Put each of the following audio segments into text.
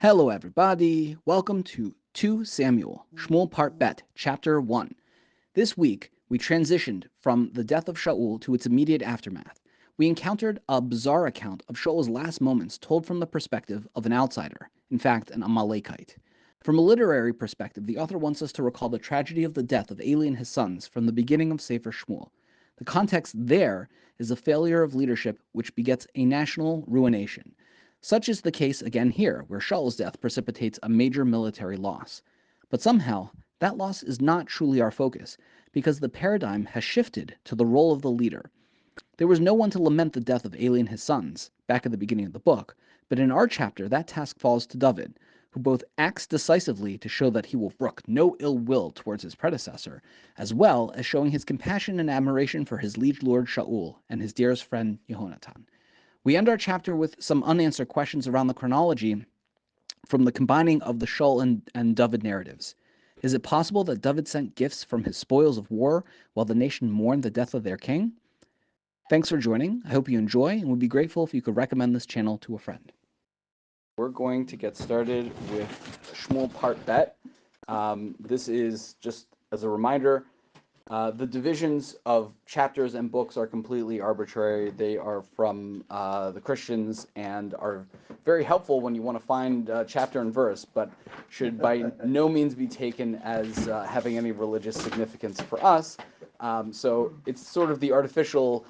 Hello, everybody. Welcome to 2 Samuel, Shmuel Part Bet, Chapter 1. This week, we transitioned from the death of Shaul to its immediate aftermath. We encountered a bizarre account of Shaul's last moments told from the perspective of an outsider, in fact, an Amalekite. From a literary perspective, the author wants us to recall the tragedy of the death of Eli and his sons from the beginning of Sefer Shmuel. The context there is a failure of leadership which begets a national ruination. Such is the case again here, where Shaul's death precipitates a major military loss. But somehow, that loss is not truly our focus, because the paradigm has shifted to the role of the leader. There was no one to lament the death of Eli and his sons, back at the beginning of the book, but in our chapter that task falls to David, who both acts decisively to show that he will brook no ill will towards his predecessor, as well as showing his compassion and admiration for his liege lord Shaul and his dearest friend Yehonatan. We end our chapter with some unanswered questions around the chronology from the combining of the Shaul and David narratives. Is it possible that David sent gifts from his spoils of war while the nation mourned the death of their king? Thanks for joining. I hope you enjoy and would be grateful if you could recommend this channel to a friend. We're going to get started with Shmuel Part Bet. This is just as a reminder, the divisions of chapters and books are completely arbitrary. They are from the Christians and are very helpful when you want to find chapter and verse, but should by no means be taken as having any religious significance for us. So it's sort of the artificial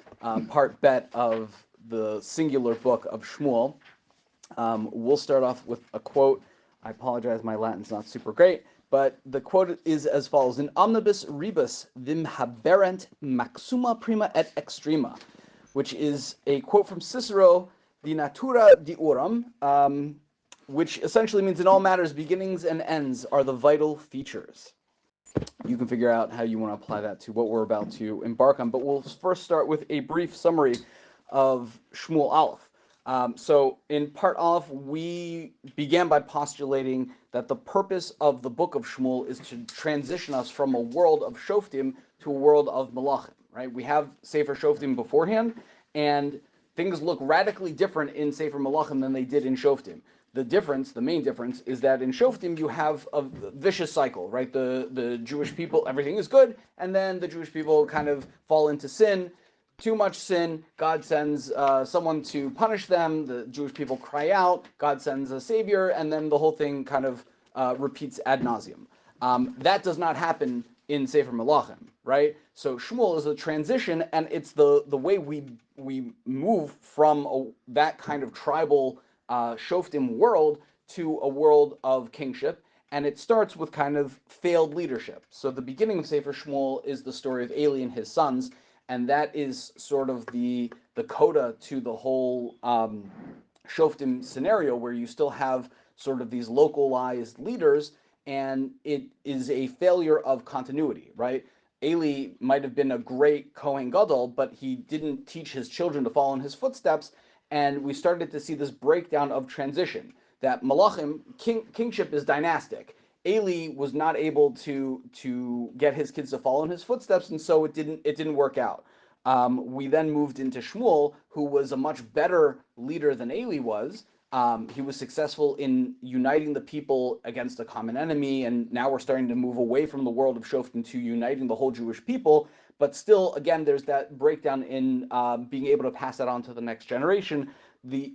part bet of the singular book of Shmuel. We'll start off with a quote. I apologize, my Latin's not super great. But the quote is as follows: "In omnibus rebus vim haberent maxima prima et extrema," which is a quote from Cicero, De Natura Deorum, which essentially means in all matters, beginnings and ends are the vital features. You can figure out how you want to apply that to what we're about to embark on, but we'll first start with a brief summary of Shmuel Aleph. So in part Aleph, we began by postulating that the purpose of the book of Shmuel is to transition us from a world of Shoftim to a world of Malachim, right? We have Sefer Shoftim beforehand, and things look radically different in Sefer Malachim than they did in Shoftim. The difference, the main difference, is that in Shoftim you have a vicious cycle, right? The Jewish people, everything is good, and then the Jewish people kind of fall into sin. Too much sin, God sends someone to punish them, the Jewish people cry out, God sends a savior, and then the whole thing kind of repeats ad nauseum. That does not happen in Sefer Malachim, right? So Shmuel is a transition, and it's the way we move from that kind of tribal Shoftim world to a world of kingship, and it starts with kind of failed leadership. So the beginning of Sefer Shmuel is the story of Eli and his sons, and that is sort of the coda to the whole Shoftim scenario, where you still have sort of these localized leaders, and it is a failure of continuity, right? Eli might have been a great Kohen Gadol, but he didn't teach his children to follow in his footsteps, and we started to see this breakdown of transition, that Malachim, kingship is dynastic. Eli was not able to get his kids to follow in his footsteps, and so it didn't work out. We then moved into Shmuel, who was a much better leader than Eli was. He was successful in uniting the people against a common enemy, and now we're starting to move away from the world of Shoftim to uniting the whole Jewish people. But still, again, there's that breakdown in being able to pass that on to the next generation.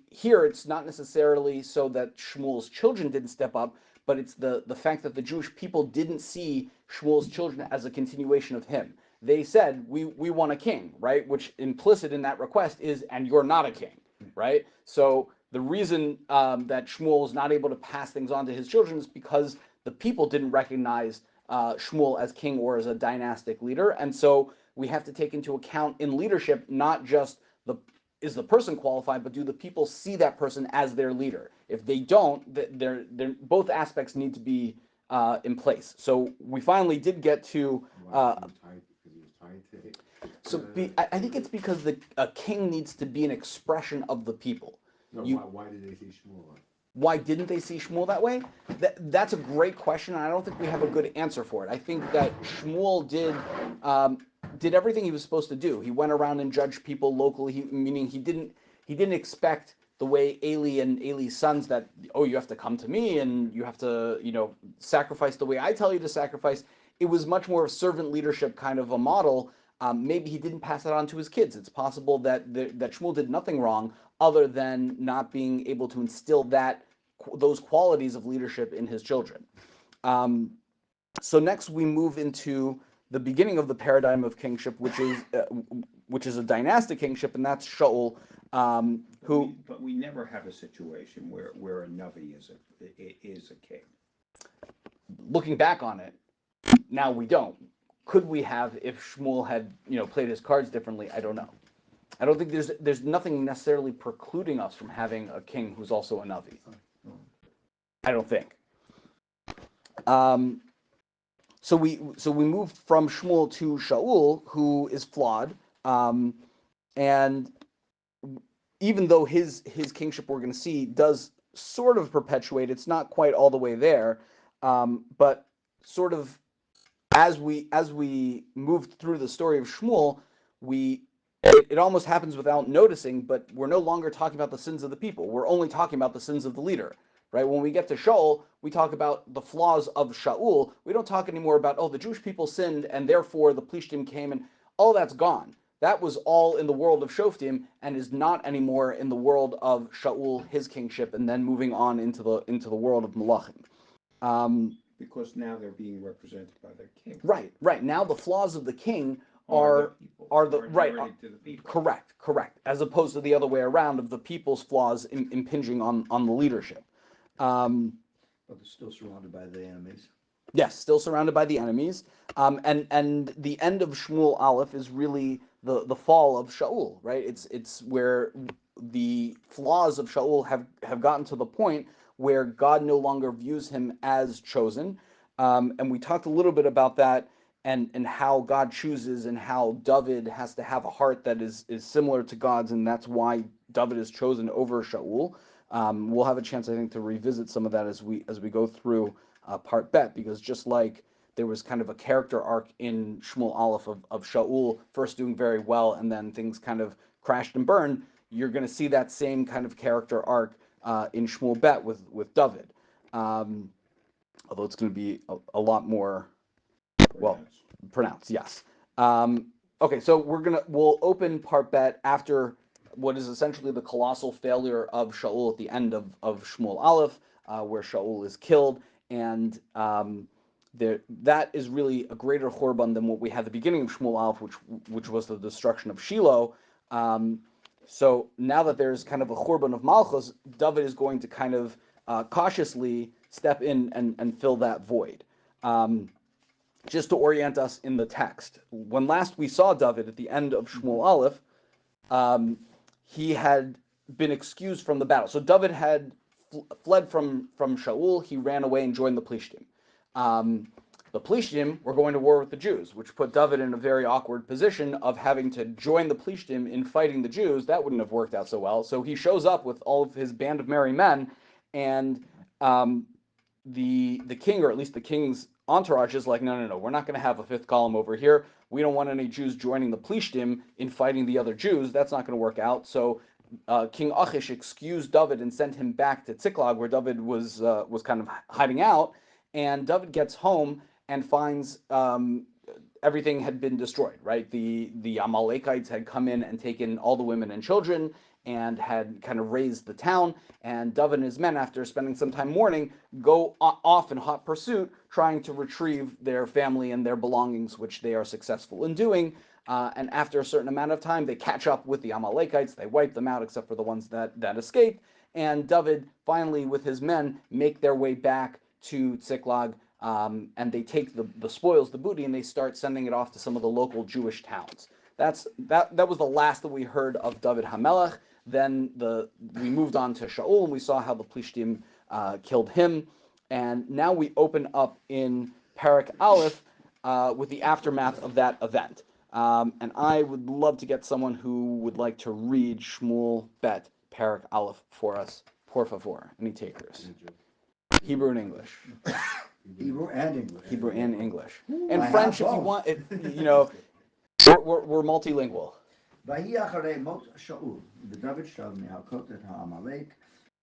Here, it's not necessarily so that Shmuel's children didn't step up, but it's the fact that the Jewish people didn't see Shmuel's children as a continuation of him. They said, we want a king, right? Which implicit in that request is, and you're not a king, right? So the reason that Shmuel is not able to pass things on to his children is because the people didn't recognize Shmuel as king or as a dynastic leader. And so we have to take into account in leadership, not just is the person qualified, but do the people see that person as their leader? If they don't, both aspects need to be in place. So we finally did get to. I think it's because a king needs to be an expression of the people. No, why did they see Shmuel? Why didn't they see Shmuel that way? That's a great question, and I don't think we have a good answer for it. I think that Shmuel did everything he was supposed to do. He went around and judged people locally, meaning he didn't expect the way Eli and Eli's sons, that, oh, you have to come to me and you have to, sacrifice the way I tell you to sacrifice. It was much more of servant leadership kind of a model. Maybe he didn't pass that on to his kids. It's possible that Shmuel did nothing wrong other than not being able to instill those qualities of leadership in his children. So next we move into the beginning of the paradigm of kingship, which is a dynastic kingship, and that's Shaul, But we never have a situation where a Navi is a king. Looking back on it, now we don't. Could we have if Shmuel had played his cards differently? I don't know. I don't think there's nothing necessarily precluding us from having a king who's also a Navi. I don't think. So we move from Shmuel to Shaul, who is flawed, and even though his kingship, we're going to see, does sort of perpetuate, it's not quite all the way there, but sort of as we move through the story of Shmuel, it almost happens without noticing, but we're no longer talking about the sins of the people. We're only talking about the sins of the leader. Right? When we get to Shaul, we talk about the flaws of Shaul. We don't talk anymore about, the Jewish people sinned and therefore the Plishtim came, and all that's gone. That was all in the world of Shoftim and is not anymore in the world of Shaul, his kingship, and then moving on into the world of Malachim. Because now they're being represented by their king. Right. Now the flaws of the king are the right. To the people. Correct. As opposed to the other way around of the people's flaws impinging on the leadership. But they're still surrounded by the enemies. Yes, still surrounded by the enemies. And the end of Shmuel Aleph is really the fall of Shaul, right? It's where the flaws of Shaul have gotten to the point where God no longer views him as chosen. And we talked a little bit about that and how God chooses and how David has to have a heart that is similar to God's, and that's why David is chosen over Shaul. We'll have a chance, I think, to revisit some of that as we go through part Bet, because just like there was kind of a character arc in Shmuel Aleph of Shaul first doing very well and then things kind of crashed and burned, you're going to see that same kind of character arc in Shmuel Bet with David. Although it's going to be a lot more pronounced, yes. Okay, so we'll open part Bet after what is essentially the colossal failure of Shaul at the end of Shmuel Aleph, where Shaul is killed, and that is really a greater churban than what we had at the beginning of Shmuel Aleph, which was the destruction of Shiloh. So now that there's kind of a churban of Malchus, David is going to kind of cautiously step in and fill that void. Just to orient us in the text, when last we saw David at the end of Shmuel Aleph, he had been excused from the battle. So David had fled from Shaul. He ran away and joined the Plishtim. The Plishtim were going to war with the Jews, which put David in a very awkward position of having to join the Plishtim in fighting the Jews. That wouldn't have worked out so well. So he shows up with all of his band of merry men, and the king, or at least the king's entourage, is like, no, we're not going to have a fifth column over here. We don't want any Jews joining the Plishtim in fighting the other Jews. That's not going to work out. So King Achish excused David and sent him back to Tziklag, where David was kind of hiding out. And David gets home and finds everything had been destroyed, right? The Amalekites had come in and taken all the women and children and had kind of razed the town. And David and his men, after spending some time mourning, go off in hot pursuit, trying to retrieve their family and their belongings, which they are successful in doing. And after a certain amount of time, they catch up with the Amalekites. They wipe them out, except for the ones that escaped. And David, finally, with his men, make their way back to Tziklag, and they take the spoils, the booty, and they start sending it off to some of the local Jewish towns. That was the last that we heard of David HaMelech. Then we moved on to Shaul, and we saw how the Plishtim killed him. And now we open up in Parak Aleph with the aftermath of that event. And I would love to get someone who would like to read Shmuel Bet Parak Aleph for us. Por favor. Any takers? Hebrew and English. Hebrew and English. Hebrew and English. And French, if you want. We're multilingual. ויהי אחרי מות שאול, ודוד שב מהכות את העמלק,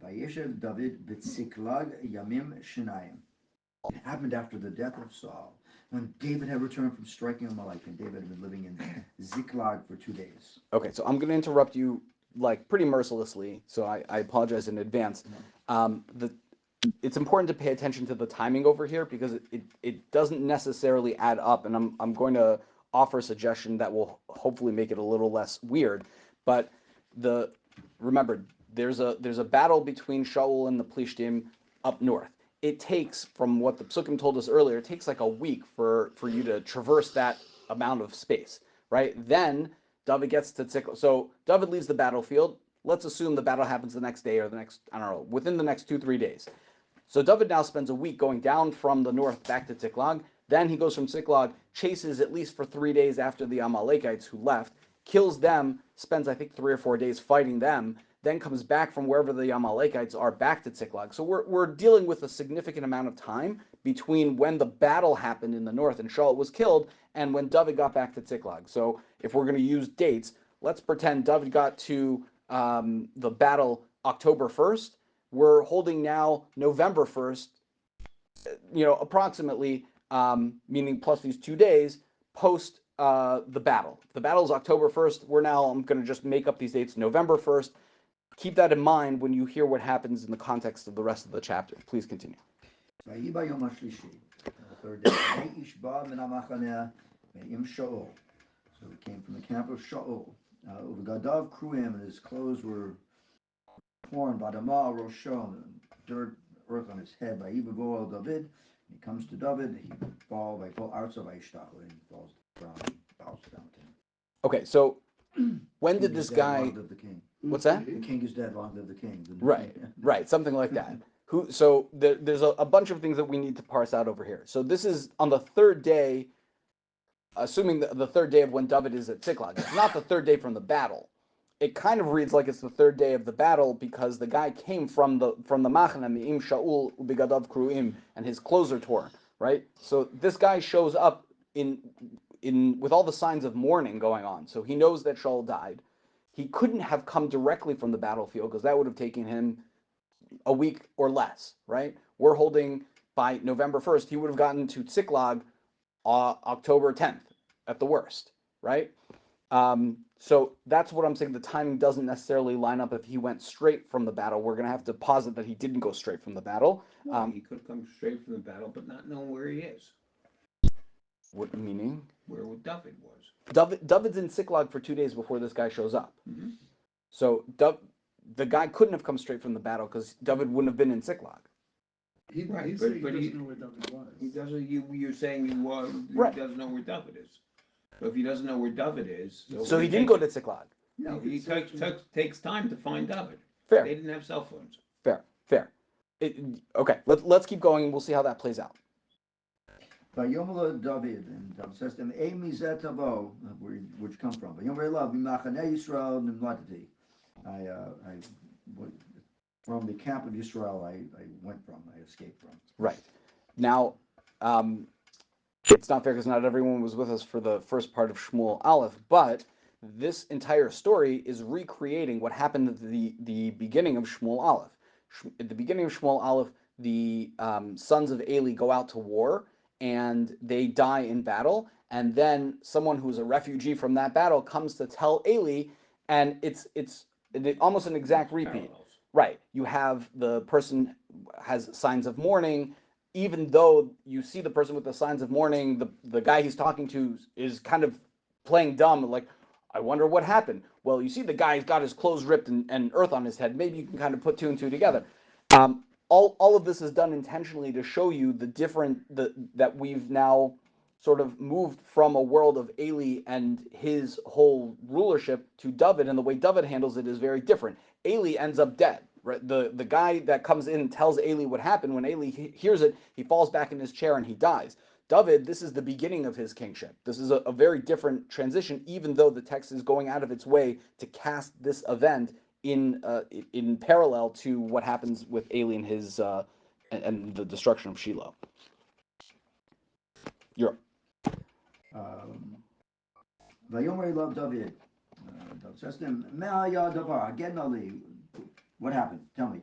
וישב דוד בצקלג ימים שניים. It happened after the death of Saul, when David had returned from striking Amalekite, and David had been living in Ziklag for 2 days. Okay, so I'm going to interrupt you like pretty mercilessly, so I apologize in advance. It's important to pay attention to the timing over here because it doesn't necessarily add up, and I'm going to offer a suggestion that will hopefully make it a little less weird. But remember, there's a battle between Shaul and the Plishtim up north. It takes, from what the Psukim told us earlier, it takes like a week for you to traverse that amount of space, right? Then David gets to Tziklag. So David leaves the battlefield. Let's assume the battle happens the next day or the next, I don't know, within the next 2-3 days. So David now spends a week going down from the north back to Tziklag. Then he goes from Tziklag, chases at least for 3 days after the Amalekites who left, kills them, spends I think 3 or 4 days fighting them, then comes back from wherever the Amalekites are back to Tziklag. So we're dealing with a significant amount of time between when the battle happened in the north and Shaul was killed and when David got back to Tziklag. So if we're going to use dates, let's pretend David got to the battle October 1st. We're holding now November 1st, approximately, meaning plus these 2 days post the battle. If the battle is October 1st, I'm going to just make up these dates, November 1st. Keep that in mind when you hear what happens in the context of the rest of the chapter. Please continue. ויהי ביום השלישי, the third day, איש בא מן המחנה עם שאול. So he came from the camp of Shaul. ובגדיו קרועים, and his clothes were torn, באדמה על ראשו, dirt, earth on his head. ויהי בבוא אל דוד, he comes to David, he fall ארצה וישתחו, and he falls to the ground, he bows down to him. Okay, so when did this guy? Long live the king. What's that? The king is dead. Long live the king. Right, something like that. So there's a bunch of things that we need to parse out over here. So this is on the third day, assuming the third day of when David is at Ziklag. It's not the third day from the battle. It kind of reads like it's the third day of the battle because the guy came from the Machane Mi'im Shaul ubigadav kruim, and his clothes are torn. Right. So this guy shows up in with all the signs of mourning going on. So he knows that Shaul died. He couldn't have come directly from the battlefield because that would have taken him a week or less, right? We're holding by November 1st, he would have gotten to Ziklag October 10th at the worst, right? So that's what I'm saying. The timing doesn't necessarily line up if he went straight from the battle. We're going to have to posit that he didn't go straight from the battle. He could have come straight from the battle, but not know where he is. What meaning? Where David was. David's in Ziklag for 2 days before this guy shows up. Mm-hmm. So the guy couldn't have come straight from the battle because David wouldn't have been in Ziklag. He doesn't know where David was. He doesn't. You're saying he doesn't know where David is. So if he doesn't know where David is, so he didn't go to Ziklag. No, he takes time to find David. Fair. They didn't have cell phones. Fair. Okay, let's keep going and we'll see how that plays out. ויאמר David, and David says to him, "Ei mizeh tavo," where'd you come from? ויאמר אליו, ממחנה ישראל נמלטתי. From the camp of Israel, I escaped from. Right. Now, it's not fair because not everyone was with us for the first part of Shmuel Aleph, but this entire story is recreating what happened at the beginning of Shmuel Aleph. At the beginning of Shmuel Aleph, the sons of Eli go out to war, and they die in battle, and then someone who's a refugee from that battle comes to tell Eli, and it's almost an exact repeat. Parallels. Right. You have the person has signs of mourning, even though you see the person with the signs of mourning, the guy he's talking to is kind of playing dumb, like, I wonder what happened. Well, you see the guy's got his clothes ripped and earth on his head. Maybe you can kind of put 2 and 2 together. All of this is done intentionally to show you that we've now sort of moved from a world of Eli and his whole rulership to David, and the way David handles it is very different. Eli ends up dead. Right? The guy that comes in and tells Eli what happened, when Eli hears it, he falls back in his chair and he dies. David, this is the beginning of his kingship. This is a very different transition, even though the text is going out of its way to cast this event in parallel to what happens with Eli and his and the destruction of Shiloh. You're ויאמר אליו דוד, David says to him, Me'aya davar, again Ali. What happened? Tell me.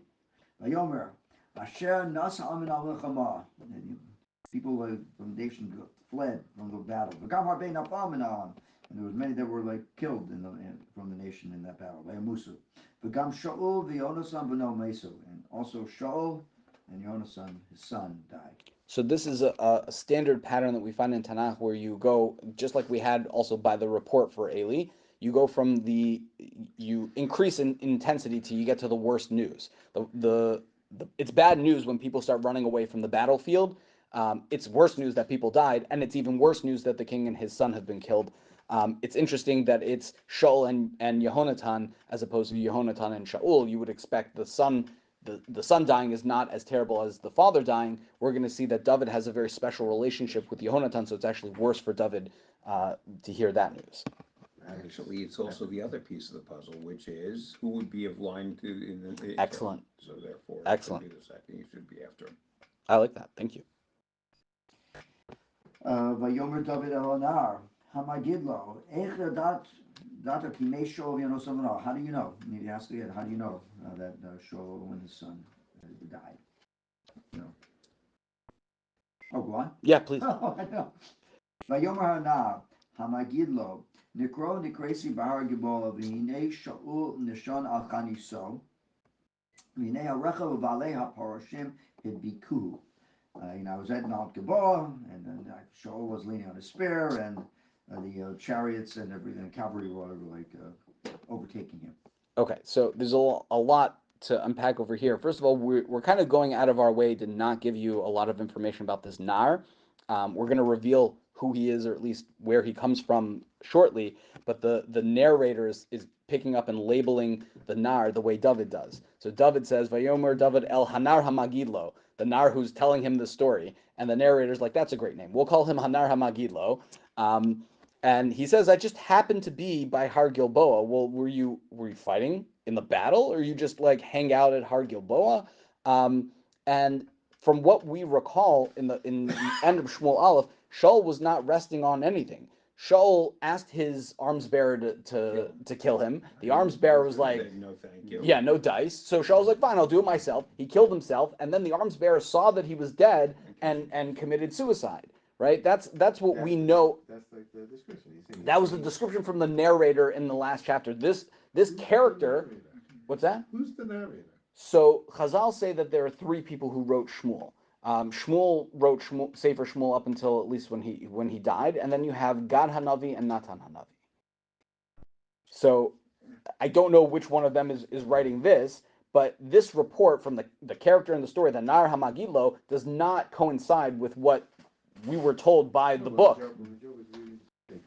Vayomer, Asher nasa amin al people from the nation fled from the battle. And there was many that were like killed from the nation in that battle. V'gam Shaul v'Yehonatan b'no Mesu, and also Shaul and Yehonatan, his son, died. So this is a standard pattern that we find in Tanakh, where you go, just like we had also by the report for Eli, you increase in intensity till you get to the worst news. It's bad news when people start running away from the battlefield. It's worse news that people died, and it's even worse news that the king and his son have been killed. It's interesting that it's Shaul and Yehonatan as opposed to Yehonatan and Shaul. You would expect the son dying is not as terrible as the father dying. We're going to see that David has a very special relationship with Yehonatan, so it's actually worse for David to hear that news. Actually, it's also the other piece of the puzzle, which is who would be of line to in the Excellent. So therefore, excellent. It should be the second. You should be after him. I like that. Thank you. Vayomer David Elonar, Hamagidlo, Data Kimei Shaul Yehonatan. How do you know? Maybe ask again. How do you know that Shaul and his son died? No. Oh, go on. Yeah, please. Oh, I know. Vayomer Hana, Hamagidlo, Nikro Nikresi Bahar Gibola, V'hinei Shaul Nishon Al Chaniso, V'hinei HaRechav V'alei HaParashim Hidbikuhu. I was at Mount Gilboa, and then Shaul was leaning on his spear, and the chariots and everything, the cavalry were like overtaking him. Okay, so there's a lot to unpack over here. First of all, we're kind of going out of our way to not give you a lot of information about this Nar. We're going to reveal who he is, or at least where he comes from, shortly. But the narrator is picking up and labeling the Nar the way David does. So David says, "Vayomer David el Hanar Hamagidlo," the Nar who's telling him the story, and the narrator's like, "That's a great name. We'll call him Hanar Hamagidlo." And he says, "I just happened to be by Har Gilboa." Well, were you fighting in the battle, or you just like hang out at Har Gilboa? And from what we recall in the end of Shmuel Aleph, Shaul was not resting on anything. Shaul asked his arms bearer to kill him. The arms bearer was like, No, thank you. yeah, no dice. So Shaul's like, fine, I'll do it myself. He killed himself, and then the arms bearer saw that he was dead and committed suicide. Right? That's what we know. That's like the description. That was the description from the narrator in the last chapter. This character, what's that? Who's the narrator? So Chazal say that there are three people who wrote Shmuel. Shmuel wrote Sefer Shmuel up until at least when he died, and then you have Gad Hanavi and Natan Hanavi. So I don't know which one of them is writing this, but this report from the character in the story, the Nar Hamagilo, does not coincide with what we were told by the book.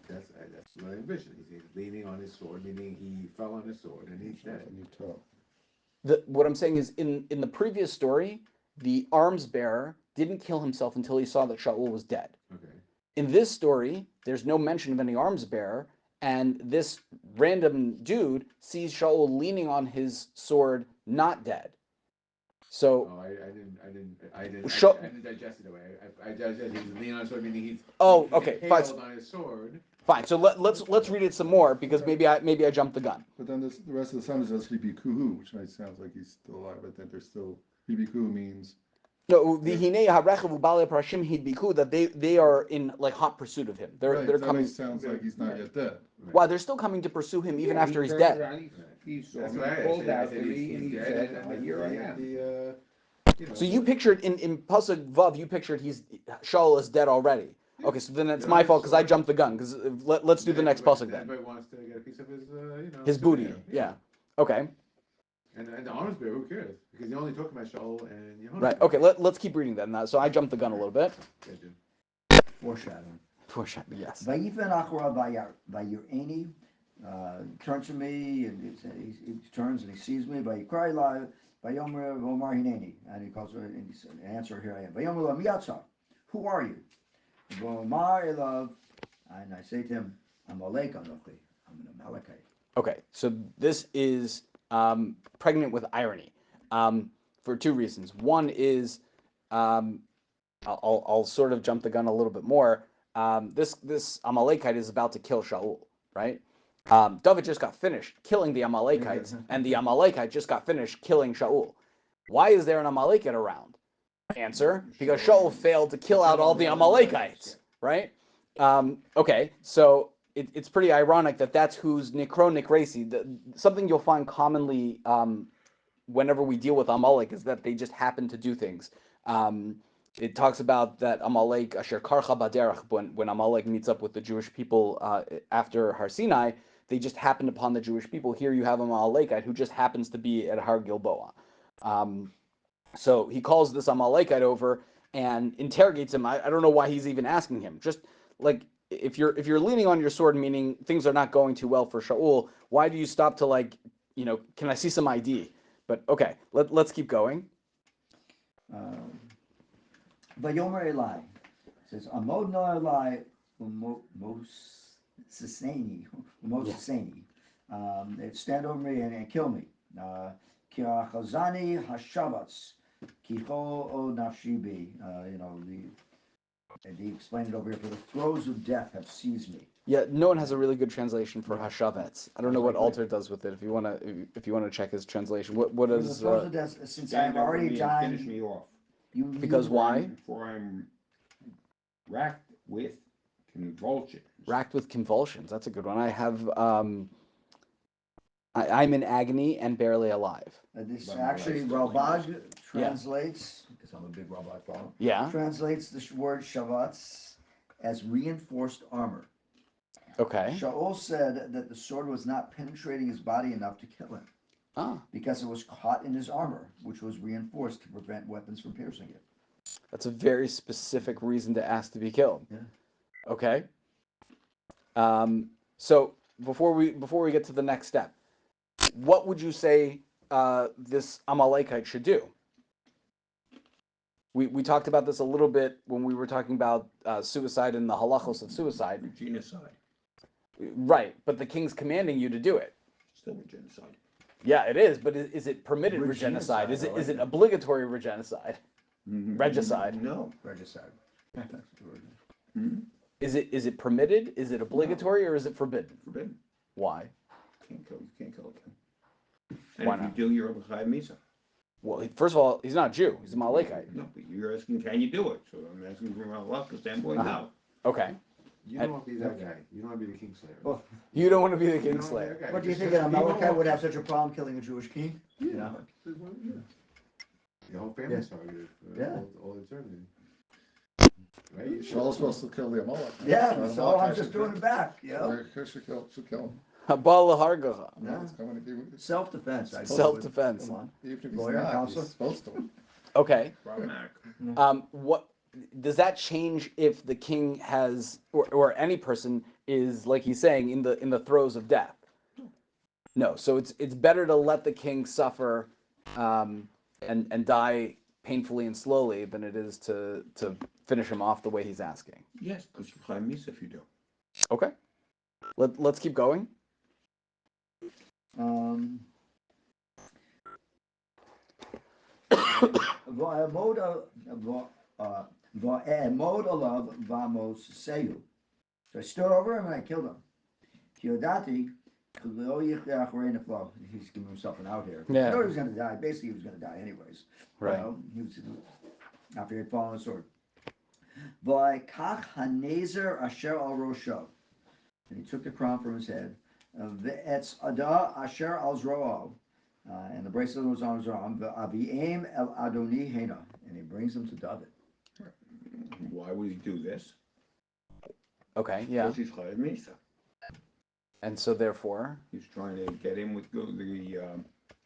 That's what I envisioned. He's leaning on his sword, meaning he fell on his sword and he's dead. What I'm saying is, in the previous story, the arms bearer didn't kill himself until he saw that Shaul was dead. Okay. In this story, there's no mention of any arms bearer, and this random dude sees Shaul leaning on his sword, not dead. So I didn't digest it away. I digested he's leaning on his sword, meaning he's okay, fine. on his sword. Fine. So let's read it some more, because maybe I jumped the gun. But then the rest of the sentence says Hibikuhu, which sounds like he's still alive, but then there's still Hibikuhu means No, the Hinei HaRechav U'Balei Parashim Hidbiku, that they are in like hot pursuit of him. They're coming. Sounds like he's not yet dead. Wow, they're still coming to pursue him even after he's dead. He That's saw why I called said out to me, and he said, "Here I am." So you pictured in Pasuk Vav, you pictured Shaul is dead already. Okay, so then it's my fault because I jumped the gun. Because let's do the next Pasuk then. Everybody wants to get a piece of his, His booty. souvenir. Yeah. Okay. And the arms bearer, who cares? Because you're only talking about Shaul and Yehonatan. Right. Okay. Let's keep reading then. So I jumped the gun a little bit. Foreshadowing. Foreshadowing. Yes. Vayifen achora vayireni, turns to me, and he turns and he sees me. Vayikrai la vayomer v'omar hineni, and he calls her and he said, "Answer, here I am." Vayomer la miyatza, who are you? V'omar elav, and I say to him, Amalek anochi, I'm an Amalekite. Okay. So this is pregnant with irony, for two reasons. One is, I'll sort of jump the gun a little bit more. This Amalekite is about to kill Shaul, right? David just got finished killing the Amalekites, and the Amalekite just got finished killing Shaul. Why is there an Amalekite around? Answer: because Shaul failed to kill out all the Amalekites, right? Okay, so it's pretty ironic that that's who's Nikro Nikresi. Something you'll find commonly whenever we deal with Amalek is that they just happen to do things. It talks about that Amalek, Asher Karcha Baderach, when Amalek meets up with the Jewish people after Har Sinai, they just happened upon the Jewish people. Here you have a Amalekite who just happens to be at Har Gilboa. So he calls this Amalekite over and interrogates him. I don't know why he's even asking him. Just like if you're leaning on your sword, meaning things are not going too well for Shaul, why do you stop to can I see some ID? But okay, let's keep going. Vayomer Eli says, Amod no Eli Moseseni. Stand over me and kill me. Ki achazani hashavats, kicho o nafshibi. He explained it over here. For the throes of death have seized me. Yeah, no one has a really good translation for hashavets. I don't know what Alter does with it. If you wanna check his translation, what For is the throes of death, since I am already Finish dying. me off. because why? For I'm racked with convulsions. Racked with convulsions. That's a good one. I have I'm in agony and barely alive. This actually Ralbag translates, because I'm a big Ralbag follower. Yeah. Translates the word shavatz as reinforced armor. Okay. Shaul said that the sword was not penetrating his body enough to kill him. Because it was caught in his armor, which was reinforced to prevent weapons from piercing it. That's a very specific reason to ask to be killed. Yeah. Okay. So before we get to the next step, what would you say this Amalekite should do? We talked about this a little bit when we were talking about suicide and the halachos of suicide. Genocide. Right, but the king's commanding you to do it. Still a genocide. Yeah, it is, but is it permitted regenocide? Is it obligatory regenocide? Regicide? No. Regicide. Is it permitted? Is it obligatory, or is it forbidden? Forbidden. Why? You can't kill a king. And Why if not? you do, you're a L'chaim Misa. Well, first of all, he's not a Jew. He's a Amalekite. No, but you're asking, can you do it? So I'm asking from a halacha standpoint, no. Okay. You don't want to be that guy. You don't want to be the kingslayer. Well, You don't want to be the You don't kingslayer. want to be that guy. what do you Just- think an just leave him Amalekite alone. would have such a problem killing a Jewish king? Yeah. You know? The whole family's targeted for Yeah. all eternity. Right? Shaul's supposed to kill the Amalek. Yeah, so I'm just doing it back, you know? Should kill him. Habal hargacha. Yeah. It's coming to be- Self-defense. I Self-defense. Come on. Even if he's Lawyer, not, counselor. he's supposed to. Okay. Problematic. What does that change if the king has or any person is, like he's saying, in the throes of death? No. So it's better to let the king suffer and die painfully and slowly than it is to finish him off the way he's asking. Yes, because you're L'chaim Misa if you do. Okay. Let's keep going. So I stood over him and I killed him. Kiodati, he's giving himself an out here. Yeah. I know he was going to die. Basically, he was going to die anyways. Right. He was after he had fallen on the sword. V'kach hanezer asher al rosho, and he took the crown from his head. Ve'etz ada asher al zroo, and the bracelet was on his arm. Ve'aviem el adoni hena, and he brings him to David. Why would he do this? Okay. Yeah. Because he's L'chaim Misa. And so therefore, He's trying to get in with the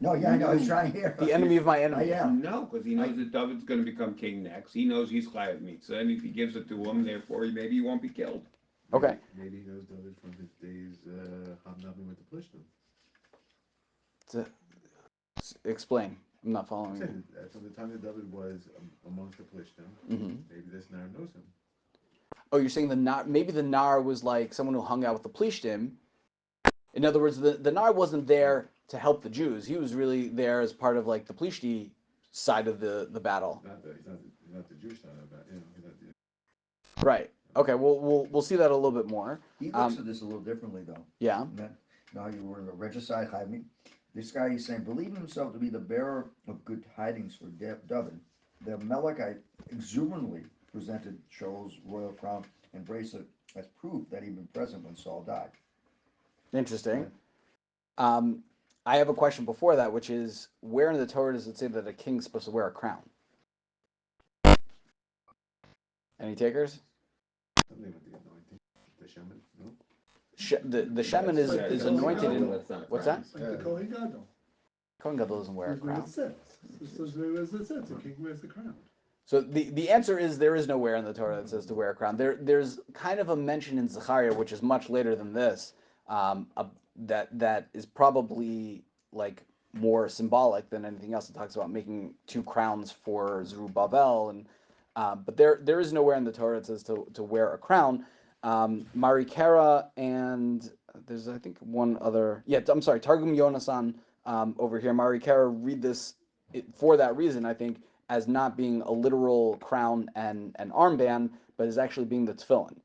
No, yeah, I know. He's trying here. the enemy of my enemy. Yeah. No, because he knows that David's going to become king next. He knows he's L'chaim Misa, and if he gives it to him, therefore maybe he won't be killed. Okay. Maybe he knows David from his days hobnobbing with the Plishtim. Explain. I'm not following you. From the time that David was amongst the Plishtim, maybe this Nar knows him. Oh, you're saying maybe the Nar was like someone who hung out with the Plishtim. In other words, the Nar wasn't there to help the Jews. He was really there as part of like the Plishti side of the battle. He's not the Jewish side of that. You know, he's not the... Right. Okay. We'll see that a little bit more. He looks at this a little differently, though. Yeah. Now you were in the regicide Chaim. This guy he's saying, believing himself to be the bearer of good tidings for David, the Amalekite exuberantly presented Shaul's royal crown and bracelet as proof that he'd been present when Saul died. Interesting. I have a question before that, which is, where in the Torah does it say that a king's supposed to wear a crown? Any takers? Something with the anointing, the shaman, no? The shaman is anointed in, what's that? Like the Kohen Gadol. Kohen Gadol doesn't wear a That's what crown. it says. This is what it says. The king wears the crown. So the answer is there is nowhere in the Torah that says to wear a crown. There's kind of a mention in Zechariah, which is much later than this, that is probably like more symbolic than anything else. It talks about making two crowns for Zerubbabel, and but there is nowhere in the Torah that says to wear a crown. Marikera and there's I think one other. Yeah, I'm sorry, Targum Yonasan over here. Marikera read this for that reason, I think, as not being a literal crown and an armband, but as actually being the tefillin.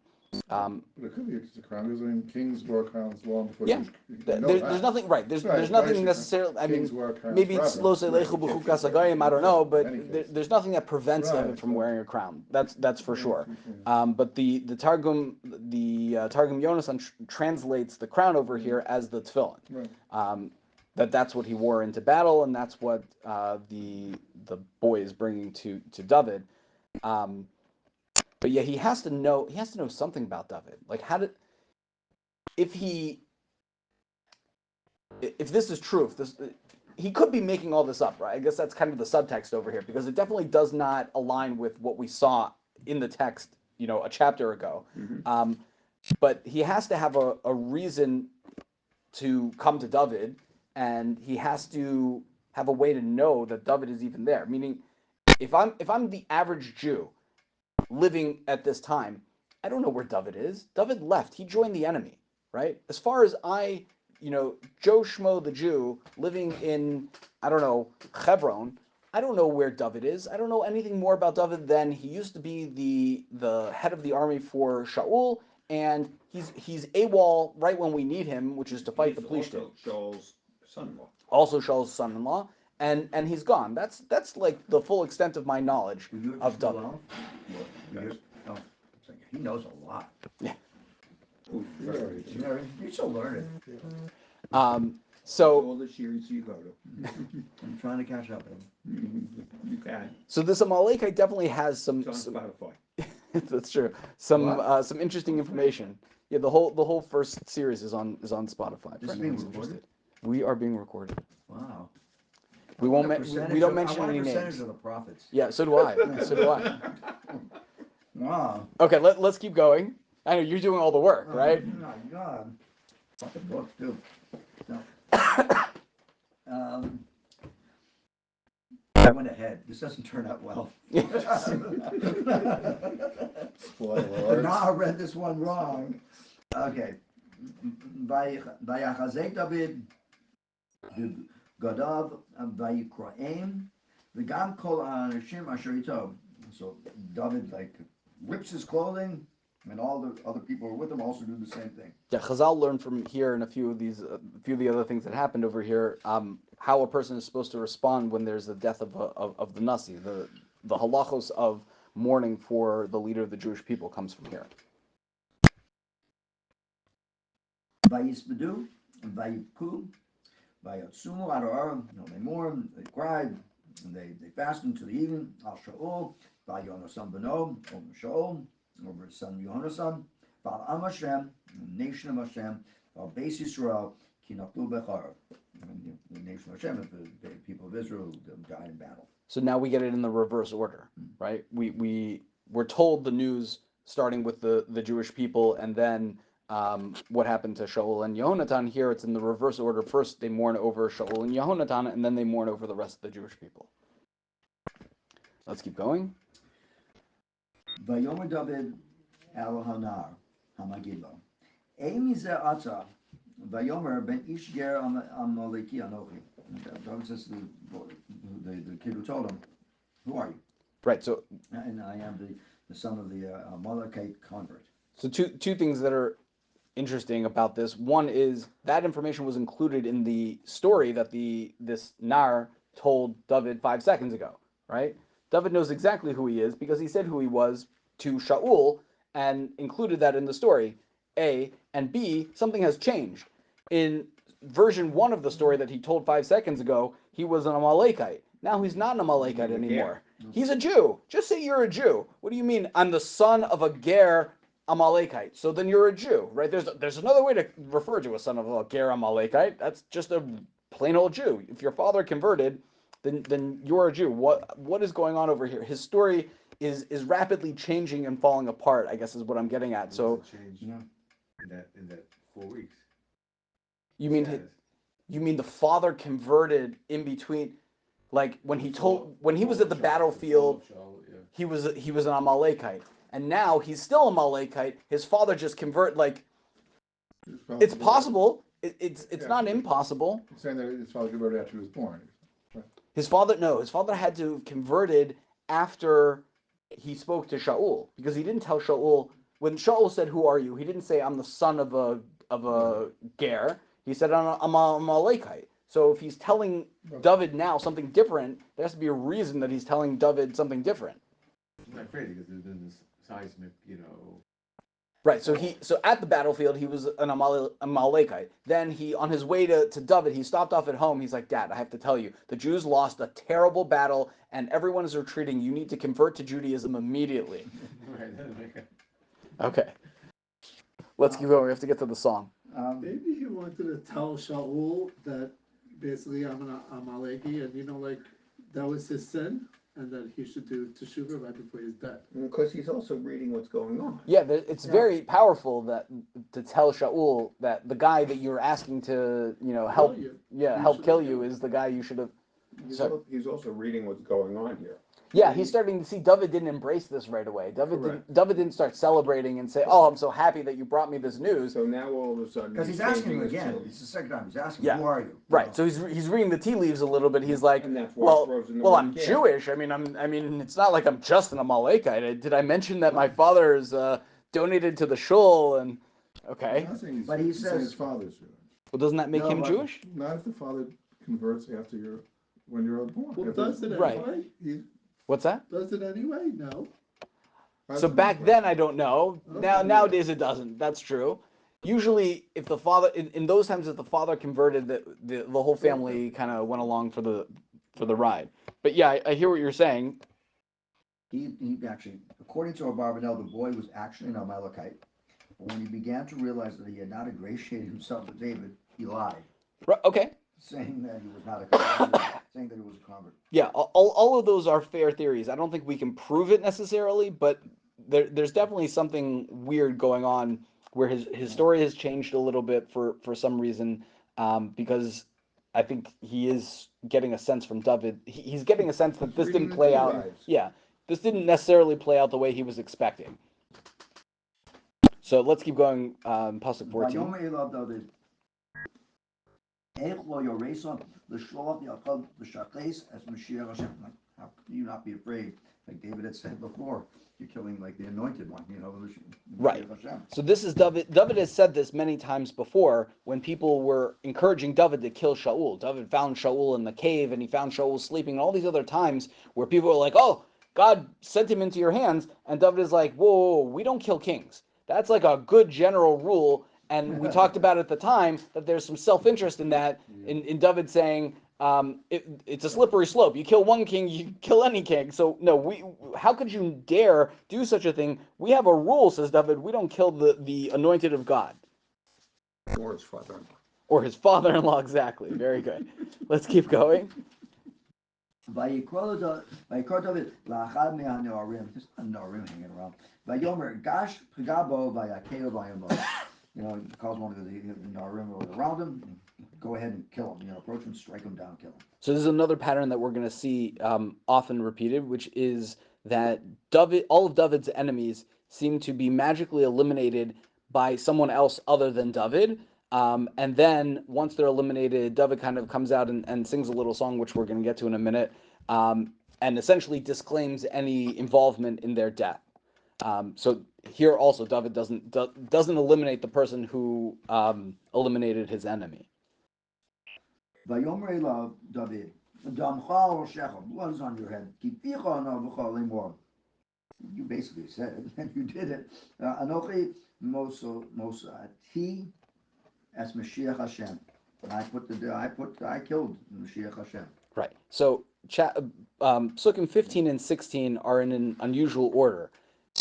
But it could be just a crown, because I mean, kings wore crowns long before Yeah. Jewish. There's nothing right. There's nothing necessarily. I mean, Kings wore crowns maybe it's forever. lo selechu b'chukas hagayim, I don't know, but In any case. there's nothing that prevents Right, David from but- wearing a crown. That's for sure. Yeah. But the Targum Targum Yonasan translates the crown over here as the tefillin. Right. That's what he wore into battle, and that's what the boy is bringing to David. But yeah, he has to know something about David. Like if this is true, he could be making all this up, right? I guess that's kind of the subtext over here, because it definitely does not align with what we saw in the text, a chapter ago. Mm-hmm. But he has to have a reason to come to David, and he has to have a way to know that David is even there. Meaning, if I'm the average Jew living at this time, I don't know where David is. David left. He joined the enemy, right? As far as Joe Schmo the Jew living in, I don't know, Hebron, I don't know where David is. I don't know anything more about David than he used to be the head of the army for Shaul, and he's AWOL right when we need him, which is to fight the He's Plishtim. also Shaul's son-in-law. Also Shaul's son-in-law, and he's gone. That's like the full extent of my knowledge of David. Oh, he knows a lot. Yeah. Ooh, very good. You still learning. So All the series you go to. I'm trying to catch up. You can. so this Amalekite definitely has some. It's on Spotify. That's true. Some What? some interesting information. Yeah, the whole first series is on Spotify. This For is anyone being who's recorded? interested. We are being recorded. Wow. We I won't. want a We don't percentage mention I want any a percentage names. of the profits. Yeah, so do I. So do I. Wow. Okay, let's keep going. I know you're doing all the work, right? Oh my God. What the book, too. No. I went ahead. This doesn't turn out well. Spoiler But alert. now I read this one wrong. Okay. Vayachazek David Gadav Vayikroim V'gam kol ha'anashim asher ito. So David rips his clothing, and all the other people who are with him also do the same thing. Yeah, Chazal learned from here and a few of the other things that happened over here, how a person is supposed to respond when there's the death of the Nasi. The halachos of mourning for the leader of the Jewish people comes from here. Vayisbedu and Vayibku, Vayotsumu Adoram. They mourn, they cried, and they fast until the evening. Al Shaul, Vayonasan Beno, over Shaul, over his son Yehonatan, Val Am Hashem, the nation of Hashem, Val Beis Yisrael, Kinaklu Becharav. The nation of Hashem is the people of Israel who died in battle. So now we get it in the reverse order, right? We're told the news starting with the Jewish people, and then what happened to Shaul and Yehonatan. Here it's in the reverse order. First they mourn over Shaul and Yehonatan, and then they mourn over the rest of the Jewish people. Let's keep going. Vayomer David El Hanar Hamagidlo. Amy ze ata. Vayomer ben ish ger Amaleki anochi. David says to the kid who told him, "Who are you?" Right. So And I am the son of the Amalekite convert. two things that are interesting about this. One is that information was included in the story that this Nar told David 5 seconds ago, right? David knows exactly who he is because he said who he was to Shaul and included that in the story. A, and B, something has changed. In version 1 of the story that he told 5 seconds ago, he was an Amalekite. Now he's not an Amalekite anymore. He's a Jew. Just say you're a Jew. What do you mean? I'm the son of a Ger Amalekite. So then you're a Jew, right? There's another way to refer to a son of a Ger Amalekite. That's just a plain old Jew. If your father converted, then you're a Jew. What is going on over here? His story is rapidly changing and falling apart, I guess is what I'm getting at. So change in that 4 weeks. you mean the father converted in between, like when he was at the battlefield, he was an Amalekite, and now he's still a Amalekite. His father just convert, like it's possible. It's not impossible. He's saying that his father converted after he was born. His father had to have converted after he spoke to Shaul, because he didn't tell Shaul when Shaul said, "Who are you?" He didn't say, "I'm the son of a ger." He said, "I'm a Amalekite." So if he's telling David now something different, there has to be a reason that he's telling David something different. I'm not crazy because there's been this seismic, Right. So at the battlefield he was an Amalekite. Then he, on his way to David, he stopped off at home. He's like, "Dad, I have to tell you, the Jews lost a terrible battle and everyone is retreating. You need to convert to Judaism immediately." Okay. Let's keep going. We have to get to the song. Maybe he wanted to tell Shaul that basically I'm an Amaleki, and like that was his sin, and that he should do teshuvah right before he's dead. Because he's also reading what's going on. Yeah, it's very powerful that to tell Shaul that the guy that you're asking to help kill you is the guy you should have. He's also reading what's going on here. Yeah, he's starting to see David didn't embrace this right away. David didn't start celebrating and say, "Oh, I'm so happy that you brought me this news." So now all of a sudden, Because he's asking him again. It's the second time he's asking, "Who are you?" Right. So he's reading the tea leaves a little bit. He's like, And that's why it throws in the word I'm care. Jewish. I mean, it's not like I'm just an Amalekite. Did I mention that my father's donated to the shul? And okay. But he He's saying says his father's Jewish. Well, doesn't that make him Jewish? Not if the father converts when you're born. Well, does it Right. anyway? What's that? Does it anyway? No. So back then, I don't know. Nowadays, it doesn't. That's true. Usually, if the father in those times, if the father converted, the whole family kind of went along for the ride. But yeah, I hear what you're saying. he actually, according to Abarbanel, the boy was actually an Amalekite. But when he began to realize that he had not ingratiated himself with David, he lied, Right, okay. saying that he was not a convert, saying that he was a convert. Yeah, all of those are fair theories. I don't think we can prove it necessarily, but there's definitely something weird going on where his story has changed a little bit for some reason, because I think he is getting a sense from David. He's getting a sense that this didn't play out. Yeah, this didn't necessarily play out the way he was expecting. So let's keep going. Pasuk 14. ויאמר אליו דוד, איך לא יורסון לשלוח יעקב לשחס as Mashiach Hashem. Like, how can you not be afraid? Like David had said before, you're killing like the anointed one, Right. Hashem. So this is David. David has said this many times before when people were encouraging David to kill Shaul. David found Shaul in the cave and he found Shaul sleeping, and all these other times where people were like, "Oh, God sent him into your hands," and David is like, "Whoa, we don't kill kings. That's like a good general rule." And we talked about at the time that there's some self-interest in that, in David saying, it's a slippery slope. You kill one king, you kill any king. So no, how could you dare do such a thing? We have a rule, says David, we don't kill the anointed of God. Or his father-in-law. Or his father-in-law, exactly. Very good. Let's keep going. ויקרא דוד לאחד מהנערים, just הנערים hanging around, ויאמר גש פגע בו ויכהו ויאמר. He calls one of the Narim around him, go ahead and kill him. Approach him, strike him down, kill him. So this is another pattern that we're going to see often repeated, which is that all of David's enemies seem to be magically eliminated by someone else other than David. And then once they're eliminated, David kind of comes out and sings a little song, which we're going to get to in a minute, and essentially disclaims any involvement in their death. So here also David doesn't eliminate the person who eliminated his enemy. Vayomer elav David, damcha al shecha, blood is on your head. Kipicha navacha lemor. You basically said it, and you did it. Anochi mosati as Mashiach Hashem. I killed Mashiach Hashem. Right. So Psukim 15 and 16 are in an unusual order.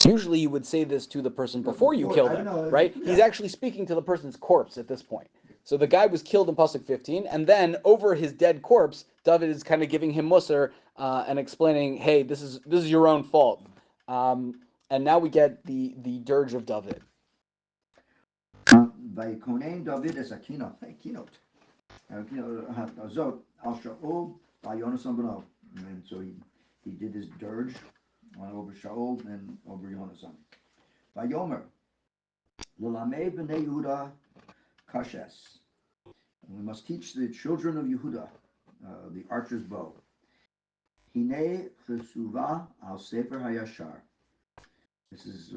Usually you would say this to the person before you killed him, right? Yeah. He's actually speaking to the person's corpse at this point. So the guy was killed in Pasuk 15, and then over his dead corpse, David is kind of giving him musar and explaining, hey, this is your own fault. And now we get the dirge of David. Vayikonen David es a keynote. Zot al Shaul Yehonatan b'no. And so he did his dirge on over Shaul and over Yehonatan. Vayomer l'lamei b'nei Yehuda kashes. We must teach the children of Yehuda the archer's bow. Hine chesuva al Sefer Hayashar. This is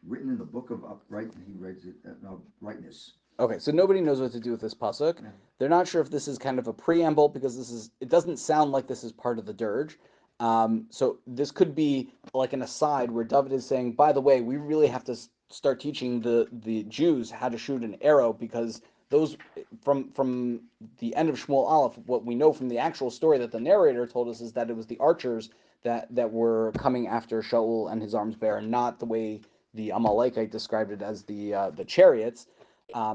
written in the book of upright. He writes it uprightness. Okay, so nobody knows what to do with this pasuk. They're not sure if this is kind of a preamble because it doesn't sound like this is part of the dirge. So this could be like an aside where David is saying, by the way, we really have to start teaching the Jews how to shoot an arrow because those from the end of Shmuel Aleph, what we know from the actual story that the narrator told us is that it was the archers that were coming after Shaul and his arms bare, not the way the Amalekite described it as the chariots.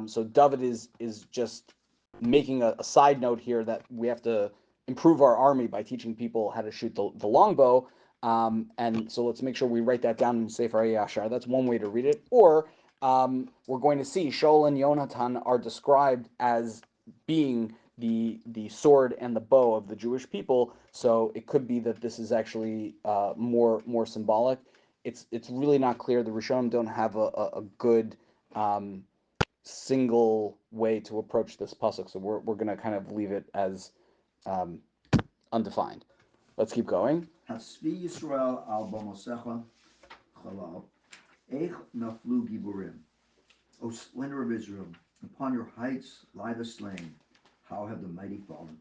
So David is just making a side note here that we have to improve our army by teaching people how to shoot the longbow. And so let's make sure we write that down in Sefer Yashar. That's one way to read it. Or we're going to see Shaul and Yehonatan are described as being the sword and the bow of the Jewish people. So it could be that this is actually more symbolic. It's really not clear. The Rishonim don't have a good single way to approach this pasuk, so we're going to kind of leave it as undefined. Let's keep going. Hasvi Yisrael al Bamosecha Chalal, Eich Naflu Giburim. O splendor of Israel, upon your heights lie the slain. How have the mighty fallen?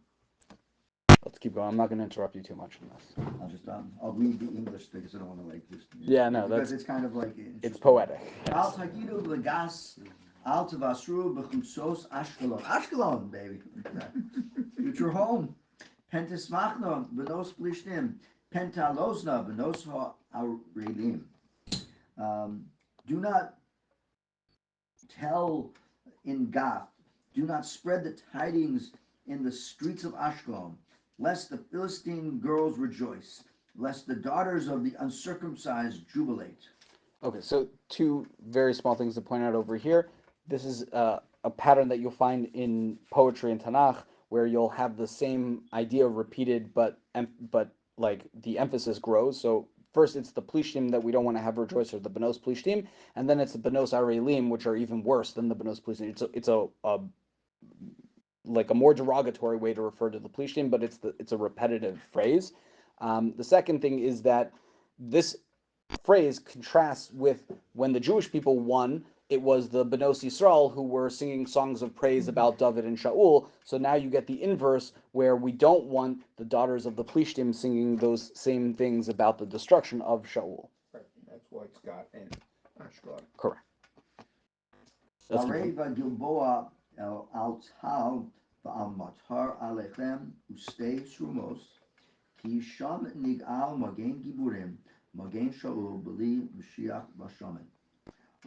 Let's keep going. I'm not going to interrupt you too much in this. I'll read the English because I don't want to just. Yeah, no, because it's kind of like it's poetic. Al Tagidu Legas Al Tavasru Bechumsos Ashkelon. Ashkelon, baby. Future home. Pentismachna Benos Plishtim. Pentalosna Benos Ha'arelim. Do not tell in Gath. Do not spread the tidings in the streets of Ashkelon, lest the Philistine girls rejoice, lest the daughters of the uncircumcised jubilate. Okay, so two very small things to point out over here. This is a pattern that you'll find in poetry and Tanakh, where you'll have the same idea repeated, but like the emphasis grows. So first it's the plishtim that we don't want to have rejoice, or the benos plishtim, and then it's the benos arelim, which are even worse than the benos plishtim. It's like a more derogatory way to refer to the plishtim, but it's a repetitive phrase. The second thing is that this phrase contrasts with when the Jewish people won. It was the Benos Yisrael who were singing songs of praise about David and Shaul. So now you get the inverse, where we don't want the daughters of the Plishtim singing those same things about the destruction of Shaul. Right. That's why it's got and Ashkelon. Correct. Areva Gilboa el Altal va'al matar alechem ustei srumos ki sham nigal magen giburim magen Shaul beli Mashiach bashamen.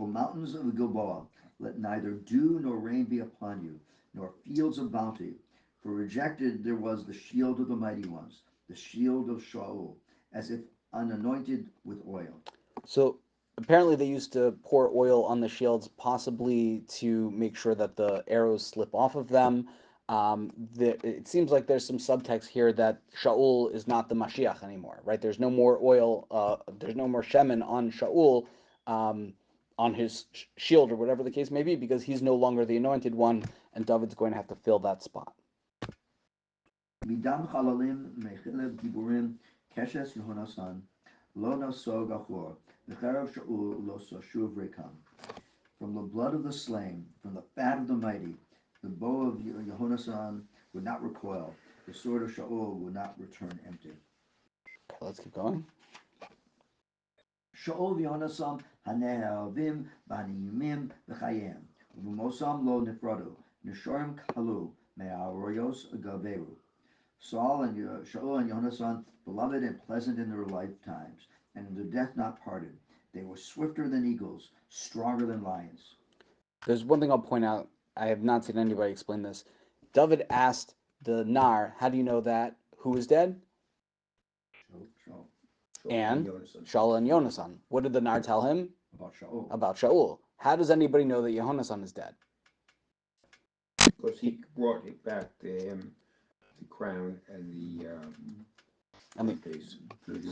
O mountains of Gilboa, let neither dew nor rain be upon you, nor fields of bounty. For rejected there was the shield of the mighty ones, the shield of Shaul, as if unanointed with oil. So apparently they used to pour oil on the shields, possibly to make sure that the arrows slip off of them. It seems like there's some subtext here that Shaul is not the Mashiach anymore, right? There's no more oil, there's no more shemen on Shaul, on his shield or whatever the case may be, because he's no longer the anointed one, and David's going to have to fill that spot. Midam chalalim mechileb giburim keshes Yehonatan lo naso gachor V'cherev Shaul lo sashuv rekam. From the blood of the slain, from the fat of the mighty, the bow of Yehonatan would not recoil, the sword of Shaul would not return empty. Okay, let's keep going. Shaul v'Yehonatan hane'avim v'haniyumim v'chayim, v'mosam lo nifradu, nishorim kalu me'aroyos gaveru. Shaul and Yehonatan, beloved and pleasant in their lifetimes, and in their death not parted. They were swifter than eagles, stronger than lions. There's one thing I'll point out. I have not seen anybody explain this. David asked the Nar, how do you know that? Who is dead? Shaul. And Shaul and Yehonatan. What did the Nar tell him? About Shaul. About Shaul. How does anybody know that Yehonatan is dead? Because he brought it back to him, the crown and the face.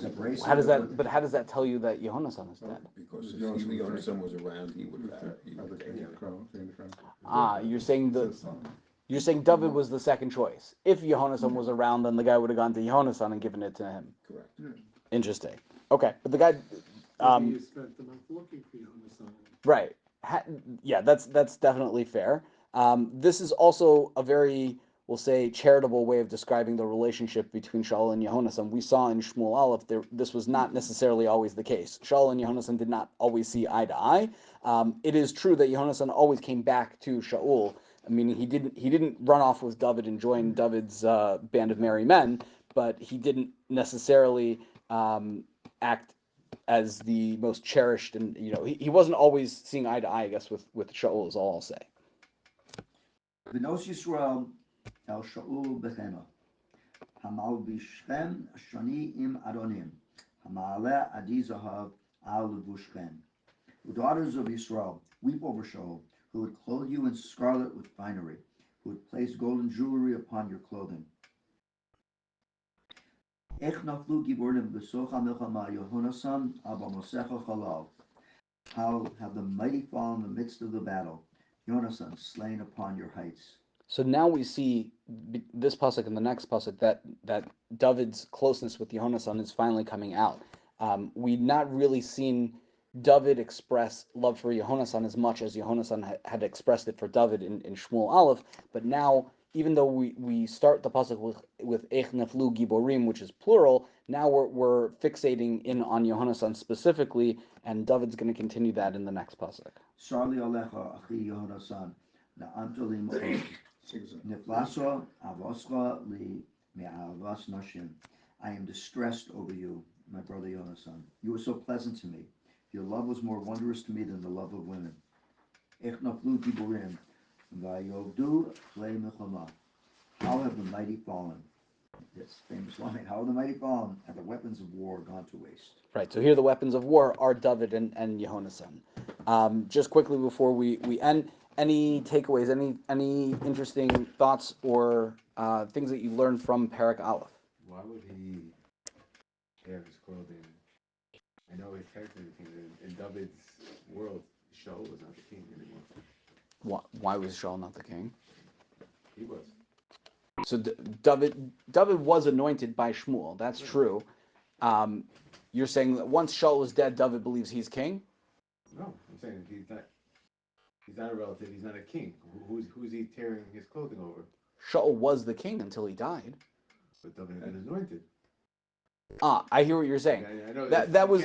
Separation. How does that? But how does that tell you that Yehonatan is dead? Because if Yehonatan was around, he would take him. You're saying David was the second choice. If Yehonatan was around, then the guy would have gone to Yehonatan and given it to him. Correct. Interesting. Okay, but the guy. Maybe you spent the month looking for Yehonatan. Right. Yeah, that's definitely fair. This is also a very, we'll say, charitable way of describing the relationship between Shaul and Yehonatan. We saw in Shmuel Aleph this was not necessarily always the case. Shaul and Yehonatan did not always see eye to eye. It is true that Yehonatan always came back to Shaul, meaning he didn't run off with David and join David's band of merry men, but he didn't necessarily act as the most cherished, and he wasn't always seeing eye to eye, I guess, with Shaul is all I'll say. V'nos Yisrael el Shaul b'chema, hamal b'shchem shani im adonim, hamaleh adi zahav al levushchem. The daughters of Yisrael, weep over Shaul, who would clothe you in scarlet with finery, who would place golden jewelry upon your clothing. Ech naflu giborim b'socha milchama Yehonatan abba mosecha chalal. How have the mighty fallen in the midst of the battle? Yehonatan slain upon your heights. So now we see this pasuk and the next pasuk that David's closeness with Yehonatan is finally coming out. We'd not really seen David express love for Yehonatan as much as Yehonatan had expressed it for David in Shmuel Aleph, but now, even though we start the pasuk with Ech Neflu Giborim, which is plural, now we're fixating in on Yehonatan specifically, and David's going to continue that in the next pasuk. Sarli alecha achi Yehonatan na'amto li mo'od niflaso avoscha li me'avas nashim. I am distressed over you, my brother Yehonatan. You were so pleasant to me. Your love was more wondrous to me than the love of women. Ech naflu giborim vayovdu klei milchama. How have the mighty fallen? This famous line, how have the mighty fallen? Have the weapons of war gone to waste? Right, so here the weapons of war are David and Yehonatan. Just quickly before we end, any takeaways, any interesting thoughts or things that you learned from Perek Aleph? Why would he tear his clothing? I know he's technically the king. In David's world, Shaul was not the king anymore. Why was Shaul not the king? He was. So David was anointed by Shmuel. That's true. You're saying that once Shaul is dead, David believes he's king? No, I'm saying he's not a relative. He's not a king. Who's he tearing his clothing over? Shaul was the king until he died. But David had been anointed. I hear what you're saying. I know That was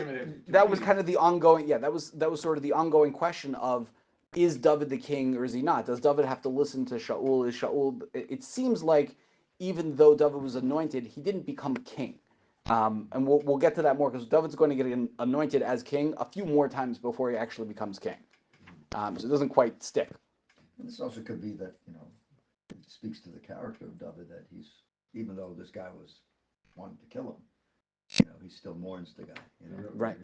kind of the ongoing. Yeah, that was sort of the ongoing question of, is David the king or is he not? Does David have to listen to Shaul? Is Shaul? It seems like even though David was anointed, he didn't become king. And we'll get to that more because David's going to get anointed as king a few more times before he actually becomes king. So it doesn't quite stick. And this also could be that, it speaks to the character of David that he's, even though this guy was wanting to kill him, he still mourns the guy, Right.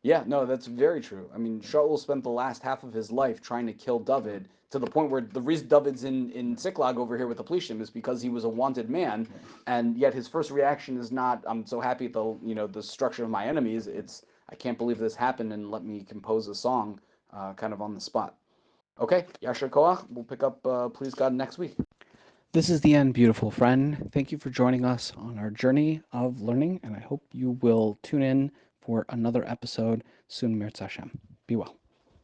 Yeah, no, that's very true. I mean, Shaul spent the last half of his life trying to kill David to the point where the reason David's in Ziklag over here with the Plishtim is because he was a wanted man, and yet his first reaction is not, I'm so happy at the destruction of my enemies. It's, I can't believe this happened, and let me compose a song kind of on the spot. Okay, Yashar Koach, we'll pick up Please God next week. This is the end, beautiful friend. Thank you for joining us on our journey of learning, and I hope you will tune in for another episode soon, Mirz Hashem. Be well.